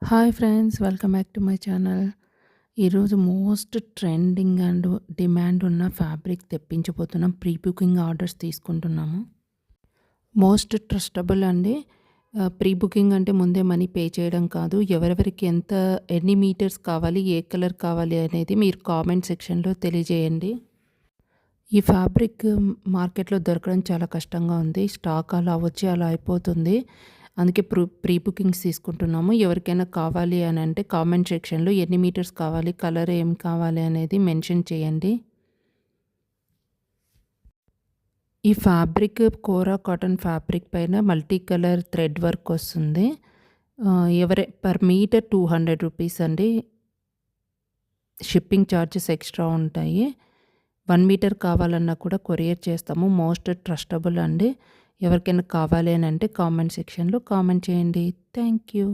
Hi friends, welcome back to my channel. ఈరోజు most trending and demand ఉన్న fabric తెప్పించబోతున్నాం. Pre booking orders తీసుకుంటున్నాము. Most trustable అండి. Pre booking అంటే ముందే money pay చేయడం కాదు. ఎవరెవరికి ఎన్ని మీటర్స్ కావాలి, ఏ కలర్ కావాలి అనేది మీరు కామెంట్ సెక్షన్లో తెలియజేయండి. ఈ ఫ్యాబ్రిక్ మార్కెట్లో దొరకడం చాలా కష్టంగా ఉంది. స్టాక్ అలా వచ్చి అలా అయిపోతుంది. అందుకే ప్రీ బుకింగ్స్ తీసుకుంటున్నాము. ఎవరికైనా కావాలి అని అంటే కామెంట్ సెక్షన్లో ఎన్ని మీటర్స్ కావాలి, కలర్ ఏం కావాలి అనేది మెన్షన్ చేయండి. ఈ ఫ్యాబ్రిక్ కోరా కాటన్ ఫ్యాబ్రిక్ పైన మల్టీ కలర్ థ్రెడ్ వర్క్ వస్తుంది. పర్ మీటర్ 200 రూపీస్ అండి. షిప్పింగ్ ఛార్జెస్ ఎక్స్ట్రా ఉంటాయి. 1 మీటర్ కావాలన్నా కూడా కొరియర్ చేస్తాము. మోస్ట్ ట్రస్టబుల్ అండి. ఎవరికైనా కావాలి అని అంటే కామెంట్ సెక్షన్లో కామెంట్ చేయండి. Thank you.